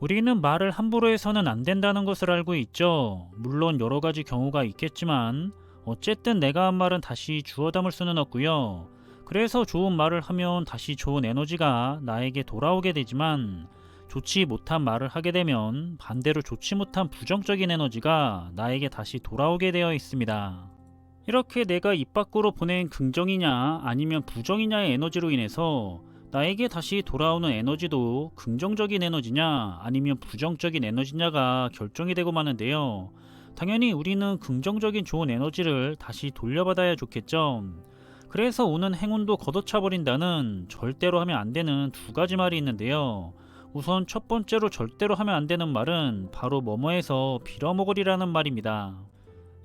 우리는 말을 함부로 해서는 안 된다는 것을 알고 있죠. 물론 여러 가지 경우가 있겠지만 어쨌든 내가 한 말은 다시 주워 담을 수는 없고요. 그래서 좋은 말을 하면 다시 좋은 에너지가 나에게 돌아오게 되지만 좋지 못한 말을 하게 되면 반대로 좋지 못한 부정적인 에너지가 나에게 다시 돌아오게 되어 있습니다. 이렇게 내가 입 밖으로 보낸 긍정이냐 아니면 부정이냐의 에너지로 인해서 나에게 다시 돌아오는 에너지도 긍정적인 에너지냐 아니면 부정적인 에너지냐가 결정이 되고 마는데요. 당연히 우리는 긍정적인 좋은 에너지를 다시 돌려받아야 좋겠죠. 그래서 오는 행운도 걷어차 버린다는 절대로 하면 안 되는 두 가지 말이 있는데요. 우선 첫 번째로 절대로 하면 안 되는 말은 바로 뭐뭐해서 빌어먹으리라는 말입니다.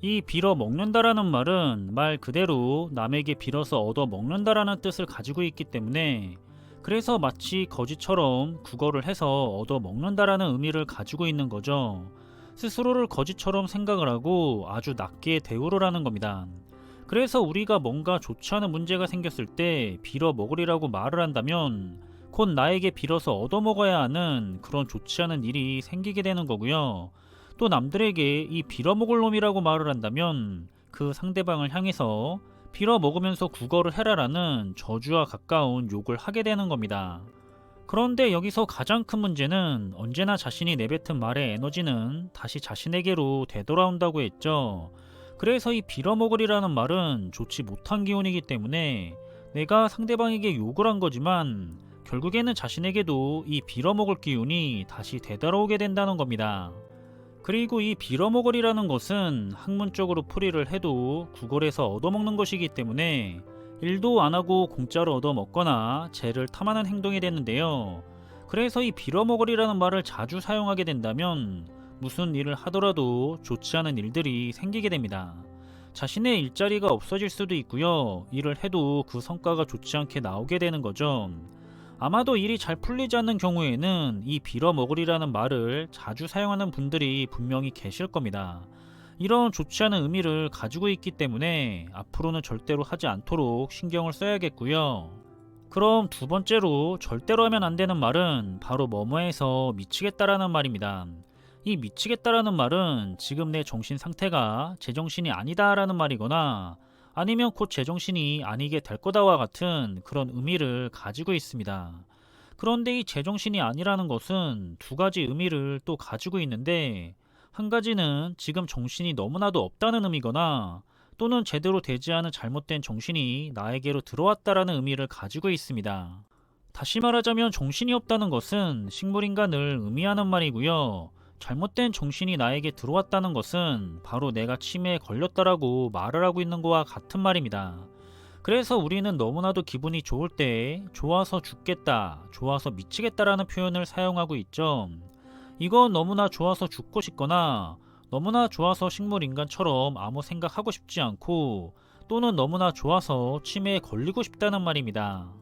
이 빌어먹는다라는 말은 말 그대로 남에게 빌어서 얻어먹는다라는 뜻을 가지고 있기 때문에 그래서 마치 거지처럼 국어를 해서 얻어먹는다라는 의미를 가지고 있는 거죠. 스스로를 거지처럼 생각을 하고 아주 낮게 대우를 하는 겁니다. 그래서 우리가 뭔가 좋지 않은 문제가 생겼을 때 빌어먹으리라고 말을 한다면 곧 나에게 빌어서 얻어먹어야 하는 그런 좋지 않은 일이 생기게 되는 거고요. 또 남들에게 이 빌어먹을 놈이라고 말을 한다면 그 상대방을 향해서 빌어먹으면서 국어를 해라라는 저주와 가까운 욕을 하게 되는 겁니다. 그런데 여기서 가장 큰 문제는 언제나 자신이 내뱉은 말의 에너지는 다시 자신에게로 되돌아온다고 했죠. 그래서 이 빌어먹으리라는 말은 좋지 못한 기운이기 때문에 내가 상대방에게 욕을 한 거지만 결국에는 자신에게도 이 빌어먹을 기운이 다시 되돌아오게 된다는 겁니다. 그리고 이 빌어먹으리라는 것은 학문적으로 풀이를 해도 구걸해서 얻어먹는 것이기 때문에 일도 안 하고 공짜로 얻어먹거나 재를 탐하는 행동이 되는데요. 그래서 이 빌어먹으리라는 말을 자주 사용하게 된다면 무슨 일을 하더라도 좋지 않은 일들이 생기게 됩니다. 자신의 일자리가 없어질 수도 있고요. 일을 해도 그 성과가 좋지 않게 나오게 되는 거죠. 아마도 일이 잘 풀리지 않는 경우에는 이 빌어먹으리라는 말을 자주 사용하는 분들이 분명히 계실 겁니다. 이런 좋지 않은 의미를 가지고 있기 때문에 앞으로는 절대로 하지 않도록 신경을 써야겠고요. 그럼 두 번째로 절대로 하면 안 되는 말은 바로 뭐뭐해서 미치겠다라는 말입니다. 이 미치겠다라는 말은 지금 내 정신 상태가 제정신이 아니다라는 말이거나 아니면 곧 제정신이 아니게 될 거다와 같은 그런 의미를 가지고 있습니다. 그런데 이 제정신이 아니라는 것은 두 가지 의미를 또 가지고 있는데 한 가지는 지금 정신이 너무나도 없다는 의미거나 또는 제대로 되지 않은 잘못된 정신이 나에게로 들어왔다라는 의미를 가지고 있습니다. 다시 말하자면 정신이 없다는 것은 식물인간을 의미하는 말이고요. 잘못된 정신이 나에게 들어왔다는 것은 바로 내가 치매에 걸렸다라고 말을 하고 있는 거와 같은 말입니다. 그래서 우리는 너무나도 기분이 좋을 때 좋아서 죽겠다, 좋아서 미치겠다라는 표현을 사용하고 있죠. 이건 너무나 좋아서 죽고 싶거나 너무나 좋아서 식물인간처럼 아무 생각하고 싶지 않고 또는 너무나 좋아서 치매에 걸리고 싶다는 말입니다.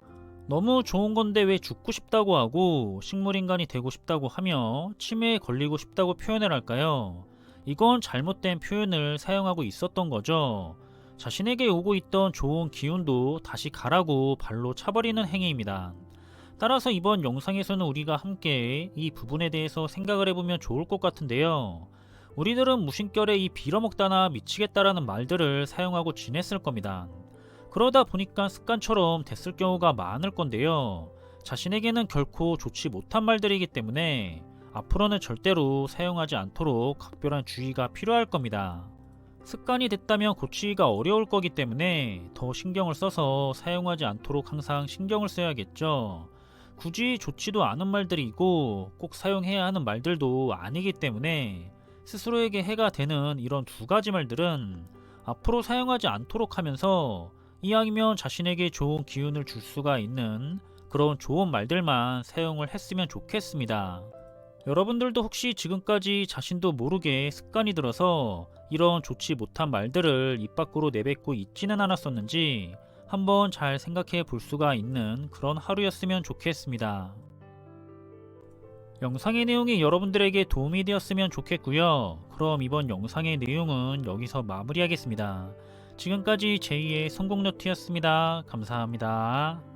너무 좋은 건데 왜 죽고 싶다고 하고 식물인간이 되고 싶다고 하며 치매에 걸리고 싶다고 표현을 할까요? 이건 잘못된 표현을 사용하고 있었던 거죠. 자신에게 오고 있던 좋은 기운도 다시 가라고 발로 차버리는 행위입니다. 따라서 이번 영상에서는 우리가 함께 이 부분에 대해서 생각을 해보면 좋을 것 같은데요. 우리들은 무심결에 이 빌어먹다나 미치겠다라는 말들을 사용하고 지냈을 겁니다. 그러다 보니까 습관처럼 됐을 경우가 많을 건데요. 자신에게는 결코 좋지 못한 말들이기 때문에 앞으로는 절대로 사용하지 않도록 각별한 주의가 필요할 겁니다. 습관이 됐다면 고치기가 어려울 거기 때문에 더 신경을 써서 사용하지 않도록 항상 신경을 써야겠죠. 굳이 좋지도 않은 말들이고 꼭 사용해야 하는 말들도 아니기 때문에 스스로에게 해가 되는 이런 두 가지 말들은 앞으로 사용하지 않도록 하면서 이왕이면 자신에게 좋은 기운을 줄 수가 있는 그런 좋은 말들만 사용을 했으면 좋겠습니다. 여러분들도 혹시 지금까지 자신도 모르게 습관이 들어서 이런 좋지 못한 말들을 입 밖으로 내뱉고 있지는 않았었는지 한번 잘 생각해 볼 수가 있는 그런 하루였으면 좋겠습니다. 영상의 내용이 여러분들에게 도움이 되었으면 좋겠고요. 그럼 이번 영상의 내용은 여기서 마무리하겠습니다. 지금까지 제2의 성공노트였습니다. 감사합니다.